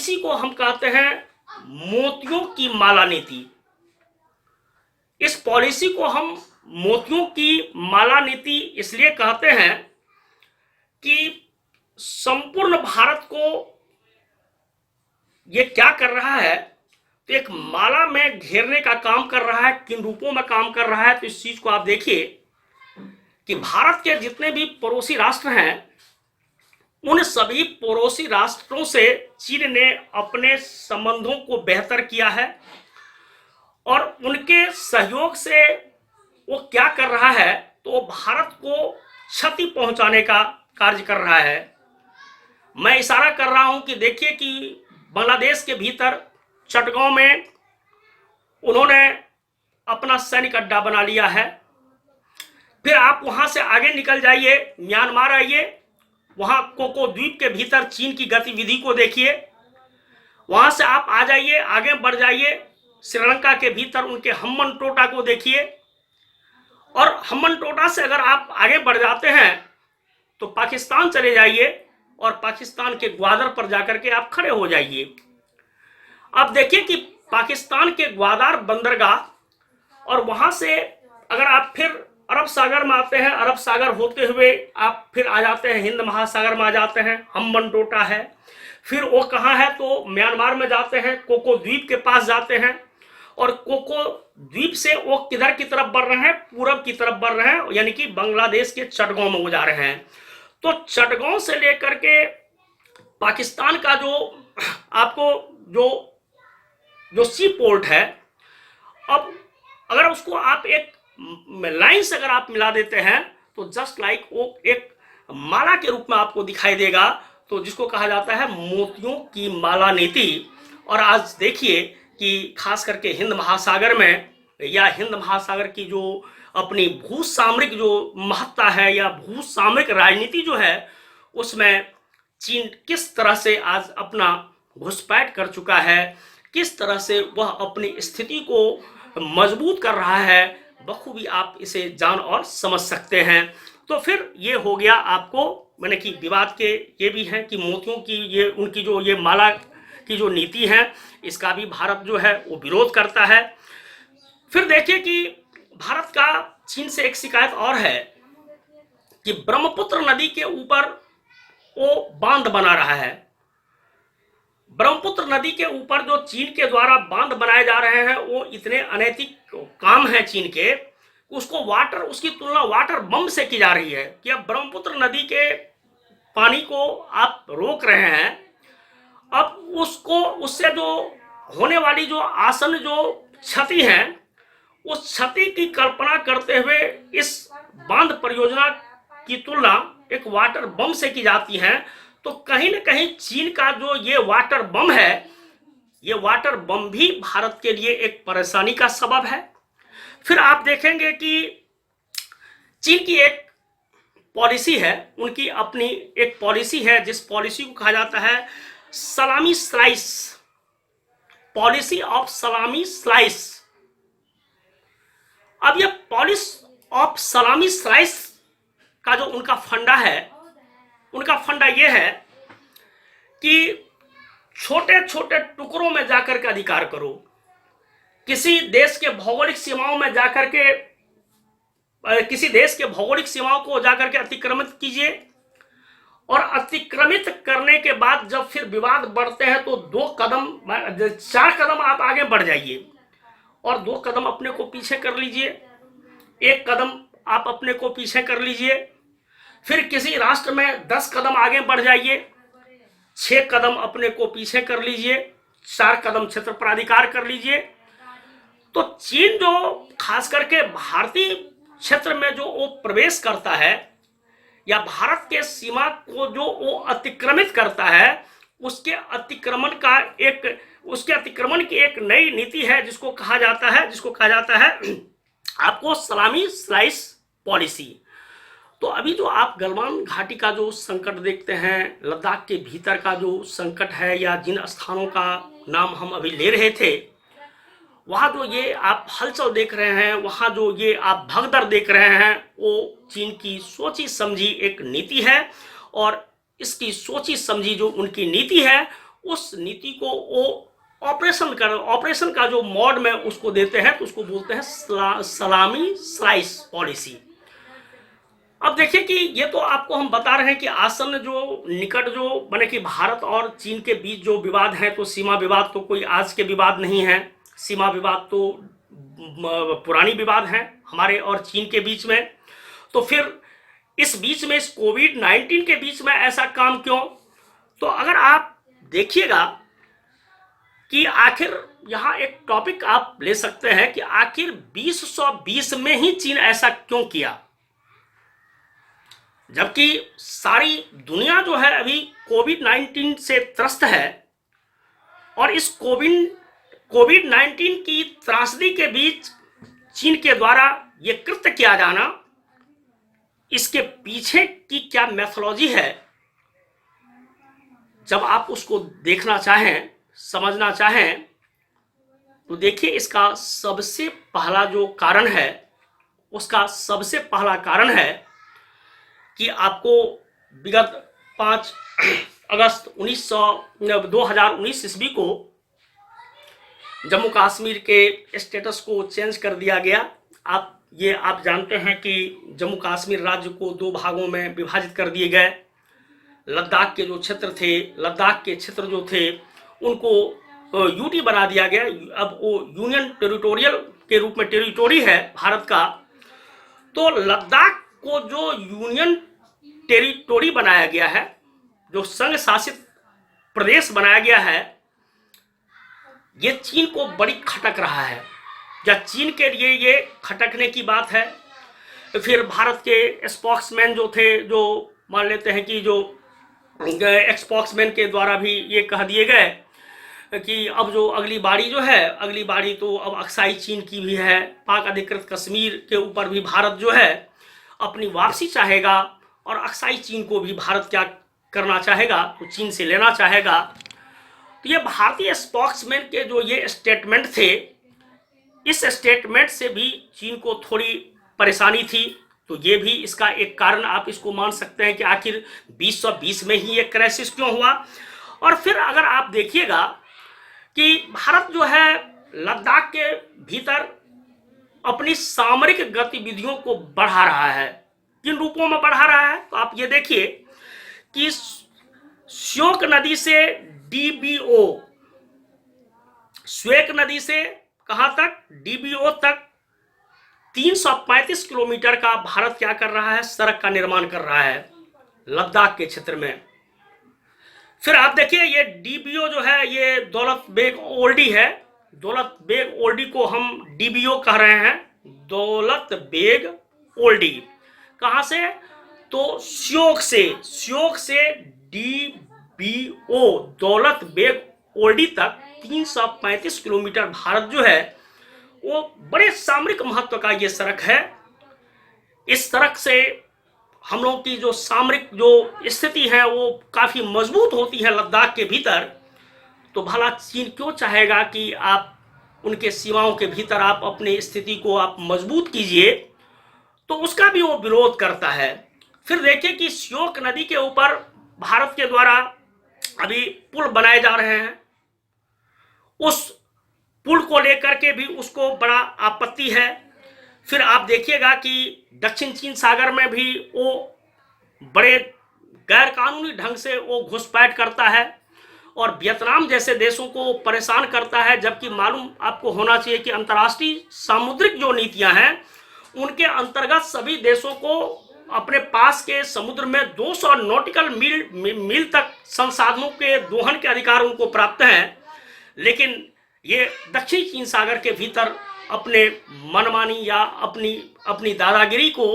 Policy को हम कहते हैं मोतियों की माला नीति। इस पॉलिसी को हम मोतियों की माला नीति इसलिए कहते हैं कि संपूर्ण भारत को ये क्या कर रहा है, तो एक माला में घेरने का काम कर रहा है। किन रूपों में काम कर रहा है, तो इस चीज को आप देखिए कि भारत के जितने भी पड़ोसी राष्ट्र हैं, उन सभी पड़ोसी राष्ट्रों से चीन ने अपने संबंधों को बेहतर किया है और उनके सहयोग से वो क्या कर रहा है, तो वो भारत को क्षति पहुंचाने का कार्य कर रहा है। मैं इशारा कर रहा हूं कि देखिए कि बांग्लादेश के भीतर चटगांव में उन्होंने अपना सैनिक अड्डा बना लिया है। फिर आप वहां से आगे निकल जाइए, म्यांमार आइए, वहां कोको द्वीप के भीतर चीन की गतिविधि को देखिए। वहां से आप आ जाइए, आगे बढ़ जाइए, श्रीलंका के भीतर उनके हम्बनटोटा को देखिए। और हम्बनटोटा से अगर आप आगे बढ़ जाते हैं तो पाकिस्तान चले जाइए और पाकिस्तान के ग्वादर पर जाकर के आप खड़े हो जाइए। अब देखिए कि पाकिस्तान के ग्वादर बंदरगाह और वहां से अगर आप फिर अरब सागर में आते हैं, अरब सागर होते हुए आप फिर आ जाते हैं हिंद महासागर में आ जाते हैं, हम्बनटोटा है। फिर वो कहाँ है, तो म्यांमार में जाते हैं, कोको द्वीप के पास जाते हैं और कोको द्वीप से वो किधर की तरफ बढ़ रहे हैं, पूरब की तरफ बढ़ रहे हैं, यानी कि बांग्लादेश के चटगांव में वो जा रहे हैं। तो चटगांव से लेकर के पाकिस्तान का जो आपको जो सी पोर्ट है, अब अगर उसको आप एक लाइन से अगर आप मिला देते हैं तो जस्ट लाइक वो एक माला के रूप में आपको दिखाई देगा, तो जिसको कहा जाता है मोतियों की माला नीति। और आज देखिए कि खास करके हिंद महासागर में, या हिंद महासागर की जो अपनी भूसामरिक जो महत्ता है या भूसामरिक राजनीति जो है, उसमें चीन किस तरह से आज अपना घुसपैठ कर चुका है, किस तरह से वह अपनी स्थिति को मजबूत कर रहा है, बखूबी आप इसे जान और समझ सकते हैं। तो फिर ये हो गया आपको, मैंने कि विवाद के ये भी हैं कि मोतियों की ये उनकी जो ये माला की जो नीति है, इसका भी भारत जो है वो विरोध करता है। फिर देखिए कि भारत का चीन से एक शिकायत और है कि ब्रह्मपुत्र नदी के ऊपर वो बांध बना रहा है। ब्रह्मपुत्र नदी के ऊपर जो चीन के द्वारा बांध बनाए जा रहे हैं, वो इतने अनैतिक काम है चीन के, उसकी तुलना वाटर बम से की जा रही है कि अब ब्रह्मपुत्र नदी के पानी को आप रोक रहे हैं, अब उससे जो होने वाली जो आसन जो क्षति है, उस क्षति की कल्पना करते हुए इस बांध परियोजना की तुलना एक वाटर बम से की जाती है। तो कहीं ना कहीं चीन का जो ये वाटर बम है, ये वाटर बम भी भारत के लिए एक परेशानी का सबब है। फिर आप देखेंगे कि चीन की एक पॉलिसी है, उनकी अपनी एक पॉलिसी है, जिस पॉलिसी को कहा जाता है सलामी स्लाइस, पॉलिसी ऑफ सलामी स्लाइस। अब ये पॉलिसी ऑफ सलामी स्लाइस का जो उनका फंडा है, उनका फंडा यह है कि छोटे छोटे टुकड़ों में जाकर के अधिकार करो, किसी देश के भौगोलिक सीमाओं में जाकर के, किसी देश के भौगोलिक सीमाओं को जाकर के अतिक्रमित कीजिए, और अतिक्रमित करने के बाद जब फिर विवाद बढ़ते हैं तो 4 कदम आप आगे बढ़ जाइए और 2 कदम अपने को पीछे कर लीजिए, 1 कदम आप अपने को पीछे कर लीजिए। फिर किसी राष्ट्र में 10 कदम आगे बढ़ जाइए, 6 कदम अपने को पीछे कर लीजिए, 4 कदम क्षेत्र पर अधिकार कर लीजिए। तो चीन जो खास करके भारतीय क्षेत्र में जो वो प्रवेश करता है या भारत के सीमा को जो वो अतिक्रमित करता है, उसके अतिक्रमण की एक नई नीति है जिसको कहा जाता है आपको सलामी स्लाइस पॉलिसी। तो अभी जो आप गलवान घाटी का जो संकट देखते हैं, लद्दाख के भीतर का जो संकट है, या जिन स्थानों का नाम हम अभी ले रहे थे, वहाँ जो ये आप हलचल देख रहे हैं, वहाँ जो ये आप भगदड़ देख रहे हैं, वो चीन की सोची समझी एक नीति है। और इसकी सोची समझी जो उनकी नीति है, उस नीति को वो ऑपरेशन का जो मोड में उसको देते हैं, तो उसको बोलते हैं सलामी स्लाइस पॉलिसी। अब देखिए कि ये तो आपको हम बता रहे हैं कि आसन्न जो निकट जो माने कि भारत और चीन के बीच जो विवाद है, तो सीमा विवाद तो कोई आज के विवाद नहीं है, सीमा विवाद तो पुरानी विवाद है हमारे और चीन के बीच में। तो फिर इस बीच में, इस कोविड-19 के बीच में ऐसा काम क्यों? तो अगर आप देखिएगा कि आखिर यहाँ एक टॉपिक आप ले सकते हैं कि आखिर 2020 में ही चीन ऐसा क्यों किया, जबकि सारी दुनिया जो है अभी कोविड-19 से त्रस्त है। और इस कोविड-19 की त्रासदी के बीच चीन के द्वारा ये कृत्य किया जाना, इसके पीछे की क्या मैथोलॉजी है, जब आप उसको देखना चाहें, समझना चाहें, तो देखिए इसका सबसे पहला जो कारण है, उसका सबसे पहला कारण है कि आपको विगत 5 अगस्त 2019 ईस्वी को जम्मू कश्मीर के स्टेटस को चेंज कर दिया गया। आप जानते हैं कि जम्मू कश्मीर राज्य को 2 भागों में विभाजित कर दिए गए। लद्दाख के जो क्षेत्र थे, लद्दाख के क्षेत्र जो थे उनको यूटी बना दिया गया। अब वो यूनियन टेरिटोरियल के रूप में टेरिटोरी है भारत का। तो लद्दाख को जो यूनियन टेरिटोरी बनाया गया है, जो संघ शासित प्रदेश बनाया गया है, ये चीन को बड़ी खटक रहा है, या चीन के लिए ये खटकने की बात है। फिर भारत के स्पोक्समैन जो थे, जो मान लेते हैं कि जो स्पोक्समैन के द्वारा भी ये कह दिए गए कि अब जो अगली बारी जो है, अगली बारी तो अब अक्साई चीन की भी है। पाक अधिकृत कश्मीर के ऊपर भी भारत जो है अपनी वापसी चाहेगा, और अक्साई चीन को भी भारत क्या करना चाहेगा, तो चीन से लेना चाहेगा। तो ये भारतीय स्पोक्समैन के जो ये स्टेटमेंट थे, इस स्टेटमेंट से भी चीन को थोड़ी परेशानी थी। तो ये भी इसका एक कारण आप इसको मान सकते हैं कि आखिर 2020 में ही ये क्राइसिस क्यों हुआ। और फिर अगर आप देखिएगा कि भारत जो है लद्दाख के भीतर अपनी सामरिक गतिविधियों को बढ़ा रहा है। किन रूपों में बढ़ा रहा है? तो आप ये देखिए कि श्योक नदी से डीबीओ, श्वेक नदी से कहां तक? डीबीओ तक 335 किलोमीटर का भारत क्या कर रहा है? सड़क का निर्माण कर रहा है लद्दाख के क्षेत्र में। फिर आप देखिए ये डीबीओ जो है ये दौलत बेग ओल्डी है। दौलत बेग ओल्डी को हम डीबीओ कह रहे हैं, दौलत बेग ओल्डी। कहां से? तो श्योक से डीबीओ दौलत बेग ओल्डी तक 335 किलोमीटर भारत जो है वो बड़े सामरिक महत्व का ये सड़क है। इस सड़क से हम लोग की जो सामरिक जो स्थिति है वो काफी मजबूत होती है लद्दाख के भीतर। तो भला चीन क्यों चाहेगा कि आप उनके सीमाओं के भीतर आप अपनी स्थिति को आप मजबूत कीजिए? तो उसका भी वो विरोध करता है। फिर देखिए कि श्योक नदी के ऊपर भारत के द्वारा अभी पुल बनाए जा रहे हैं। उस पुल को लेकर के भी उसको बड़ा आपत्ति है। फिर आप देखिएगा कि दक्षिण चीन सागर में भी वो बड़े गैर कानूनी ढंग से वो घुसपैठ करता है और वियतनाम जैसे देशों को परेशान करता है। जबकि मालूम आपको होना चाहिए कि अंतर्राष्ट्रीय सामुद्रिक जो नीतियां हैं उनके अंतर्गत सभी देशों को अपने पास के समुद्र में 200 नॉटिकल मील तक संसाधनों के दोहन के अधिकार उनको प्राप्त हैं। लेकिन ये दक्षिण चीन सागर के भीतर अपने मनमानी या अपनी दादागिरी को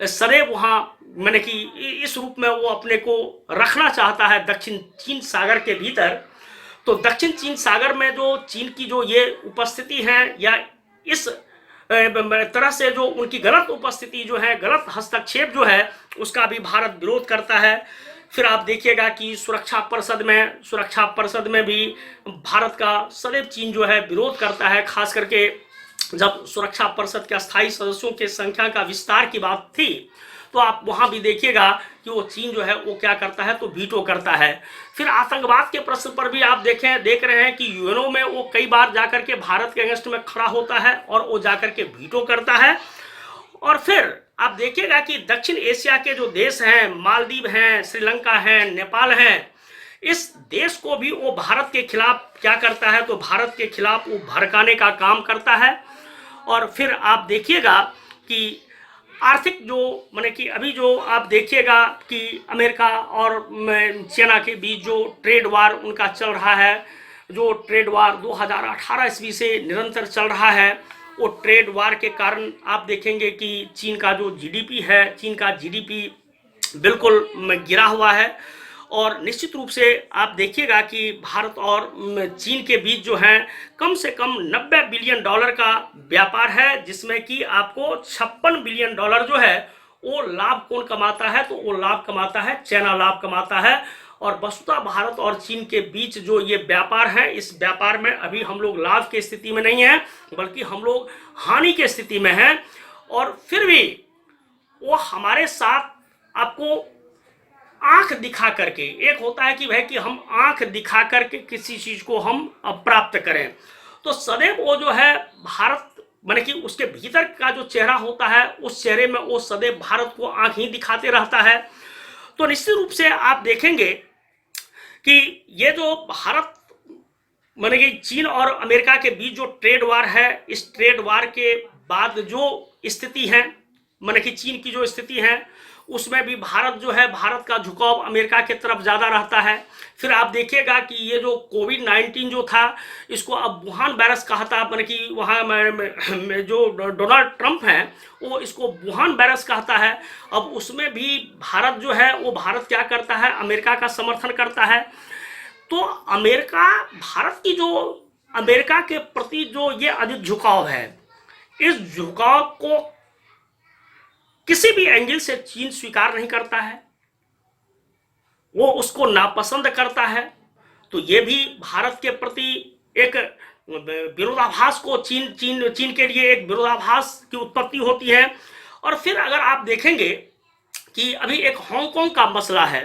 सदैव वहाँ मैंने कि इस रूप में वो अपने को रखना चाहता है दक्षिण चीन सागर के भीतर। तो दक्षिण चीन सागर में जो चीन की जो ये उपस्थिति है या इस तरह से जो उनकी गलत उपस्थिति जो है, गलत हस्तक्षेप जो है, उसका भी भारत विरोध करता है। फिर आप देखिएगा कि सुरक्षा परिषद में भी भारत का सदैव चीन जो है विरोध करता है। खास करके जब सुरक्षा परिषद के अस्थायी सदस्यों के संख्या का विस्तार की बात थी तो आप वहां भी देखिएगा कि वो चीन जो है वो क्या करता है, तो वीटो करता है। फिर आतंकवाद के प्रश्न पर भी आप देख रहे हैं कि यूएनओ में वो कई बार जाकर के भारत के अगेंस्ट में खड़ा होता है और वो जाकर के वीटो करता है। और फिर आप देखिएगा कि दक्षिण एशिया के जो देश हैं, मालदीव हैं, श्रीलंका है, नेपाल है, इस देश को भी वो भारत के खिलाफ क्या करता है, तो भारत के खिलाफ वो भड़काने का काम करता है। और फिर आप देखिएगा कि आर्थिक जो माने कि अभी जो आप देखिएगा कि अमेरिका और चाइना के बीच जो ट्रेड वार उनका चल रहा है, जो ट्रेड वार 2018 ईस्वी से निरंतर चल रहा है, वो ट्रेड वार के कारण आप देखेंगे कि चीन का जो जीडीपी है, चीन का जीडीपी बिल्कुल गिरा हुआ है। और निश्चित रूप से आप देखिएगा कि भारत और चीन के बीच जो है कम से कम 90 बिलियन डॉलर का व्यापार है, जिसमें कि आपको 56 बिलियन डॉलर जो है वो लाभ कौन कमाता है, तो वो लाभ कमाता है चाइना, लाभ कमाता है। और वस्तुतः भारत और चीन के बीच जो ये व्यापार है, इस व्यापार में अभी हम लोग लाभ की स्थिति में नहीं है, बल्कि हम लोग हानि की स्थिति में हैं। और फिर भी वो हमारे साथ आपको आंख दिखा करके, एक होता है कि भाई कि हम आंख दिखा करके किसी चीज को हम प्राप्त करें, तो सदैव वो जो है भारत माने कि उसके भीतर का जो चेहरा होता है, उस चेहरे में वो सदैव भारत को आंख ही दिखाते रहता है। तो निश्चित रूप से आप देखेंगे कि ये जो भारत माने कि चीन और अमेरिका के बीच जो ट्रेड वार है, इस ट्रेड वार के बाद जो स्थिति है, माने कि चीन की जो स्थिति है, उसमें भी भारत जो है, भारत का झुकाव अमेरिका की तरफ ज़्यादा रहता है। फिर आप देखिएगा कि ये जो कोविड-19 जो था, इसको अब वुहान वायरस कहा था, माने कि वहाँ जो डोनाल्ड ट्रंप हैं वो इसको वुहान वायरस कहता है। अब उसमें भी भारत जो है वो भारत क्या करता है, अमेरिका का समर्थन करता है। तो अमेरिका, भारत की जो अमेरिका के प्रति जो ये अधिक झुकाव है, इस झुकाव को किसी भी एंगल से चीन स्वीकार नहीं करता है, वो उसको नापसंद करता है। तो ये भी भारत के प्रति एक विरोधाभास को चीन के लिए एक विरोधाभास की उत्पत्ति होती है। और फिर अगर आप देखेंगे कि अभी एक हांगकांग का मसला है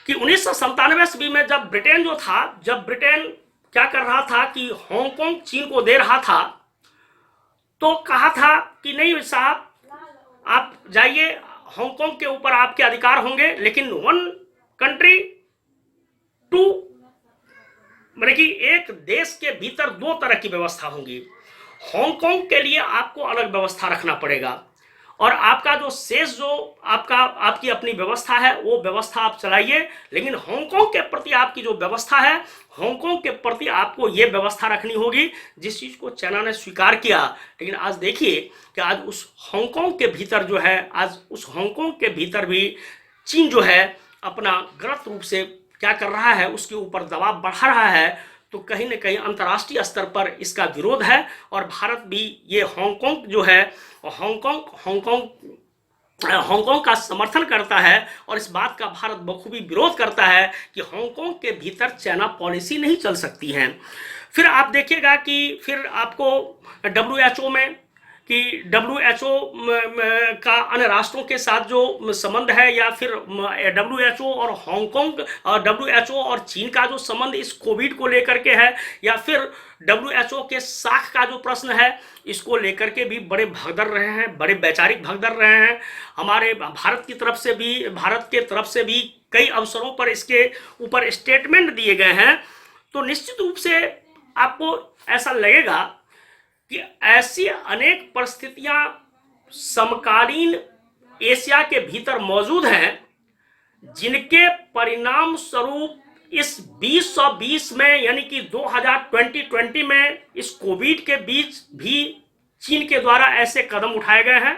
कि 1997 ईस्वी में जब ब्रिटेन जो था, जब ब्रिटेन क्या कर रहा था कि हांगकांग चीन को दे रहा था, तो कहा था कि नहीं साहब, आप जाइए, हांगकांग के ऊपर आपके अधिकार होंगे, लेकिन वन कंट्री टू, माने कि एक देश के भीतर दो तरह की व्यवस्था होगी। हांगकांग के लिए आपको अलग व्यवस्था रखना पड़ेगा, और आपका जो शेष जो आपकी अपनी व्यवस्था है, वो व्यवस्था आप चलाइए, लेकिन हांगकांग के प्रति आपकी जो व्यवस्था है, हांगकांग के प्रति आपको ये व्यवस्था रखनी होगी, जिस चीज को चाइना ने स्वीकार किया। लेकिन आज देखिए कि आज उस हांगकांग के भीतर जो है, आज उस हांगकांग के भीतर भी चीन जो है अपना गलत रूप से क्या कर रहा है, उसके ऊपर दबाव बढ़ा रहा है। तो कहीं ना कहीं अंतर्राष्ट्रीय स्तर पर इसका विरोध है, और भारत भी ये हांगकांग जो है, हांगकांग का समर्थन करता है, और इस बात का भारत बखूबी विरोध करता है कि हांगकांग के भीतर चाइना पॉलिसी नहीं चल सकती है। फिर आप देखिएगा कि फिर आपको WHO में कि WHO का अन्य राष्ट्रों के साथ जो संबंध है, या फिर WHO और हांगकांग, WHO और चीन का जो संबंध इस कोविड को लेकर के है, या फिर WHO के साख का जो प्रश्न है, इसको लेकर के भी बड़े भगदड़ रहे हैं, बड़े वैचारिक भगदड़ रहे हैं। हमारे भारत की तरफ से भी, भारत के तरफ से भी कई अवसरों पर इसके ऊपर स्टेटमेंट दिए गए हैं। तो निश्चित रूप से आपको ऐसा लगेगा कि ऐसी अनेक परिस्थितियां समकालीन एशिया के भीतर मौजूद हैं, जिनके परिणाम स्वरूप इस 2020 में, यानी कि 2020 में, इस कोविड के बीच भी चीन के द्वारा ऐसे कदम उठाए गए हैं।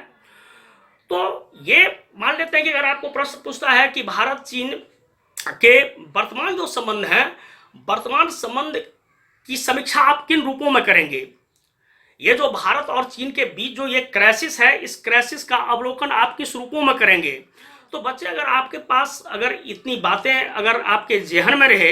तो ये मान लेते हैं कि अगर आपको प्रश्न पूछता है कि भारत चीन के वर्तमान जो संबंध है, वर्तमान संबंध की समीक्षा आप किन रूपों में करेंगे, ये जो भारत और चीन के बीच जो ये क्राइसिस है, इस क्राइसिस का अवलोकन आप किस रूपों में करेंगे। तो बच्चे, अगर आपके पास अगर इतनी बातें अगर आपके जेहन में रहे,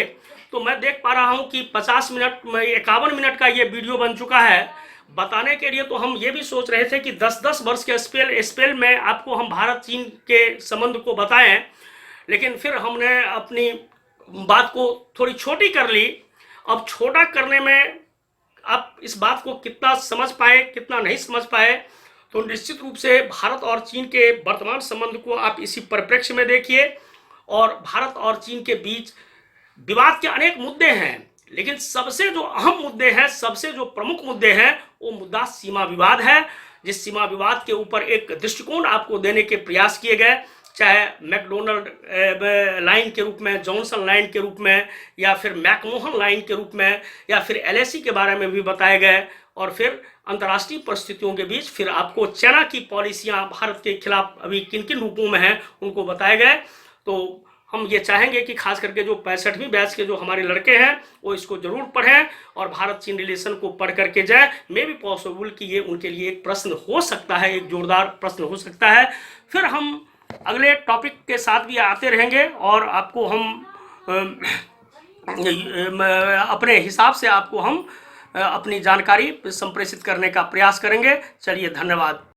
तो मैं देख पा रहा हूं कि 50 मिनट, 51 मिनट का ये वीडियो बन चुका है, बताने के लिए तो हम ये भी सोच रहे थे कि 10-10 वर्ष के स्पेल में आपको हम भारत चीन के संबंध को बताएं, लेकिन फिर हमने अपनी बात को थोड़ी छोटी कर ली। अब छोटा करने में आप इस बात को कितना समझ पाए कितना नहीं समझ पाए, तो निश्चित रूप से भारत और चीन के वर्तमान संबंध को आप इसी परिप्रेक्ष्य में देखिए। और भारत और चीन के बीच विवाद के अनेक मुद्दे हैं, लेकिन सबसे जो अहम मुद्दे हैं, सबसे जो प्रमुख मुद्दे हैं, वो मुद्दा सीमा विवाद है। जिस सीमा विवाद के ऊपर एक दृष्टिकोण आपको देने के प्रयास किए गए, चाहे मैकडोनल्ड लाइन के रूप में, जॉनसन लाइन के रूप में, या फिर मैकमोहन लाइन के रूप में, या फिर एलएसी के बारे में भी बताए गए, और फिर अंतर्राष्ट्रीय परिस्थितियों के बीच फिर आपको चाइना की पॉलिसियां भारत के खिलाफ अभी किन किन रूपों में हैं उनको बताए गए। तो हम ये चाहेंगे कि खास करके जो 65वीं बैच के जो हमारे लड़के हैं वो इसको जरूर पढ़ें और भारत चीन रिलेशन को पढ़ करके जाए। मे भी पॉसिबल कि ये उनके लिए एक प्रश्न हो सकता है, एक जोरदार प्रश्न हो सकता है। फिर हम अगले टॉपिक के साथ भी आते रहेंगे और आपको हम अपने हिसाब से आपको हम अपनी जानकारी संप्रेषित करने का प्रयास करेंगे। चलिए, धन्यवाद।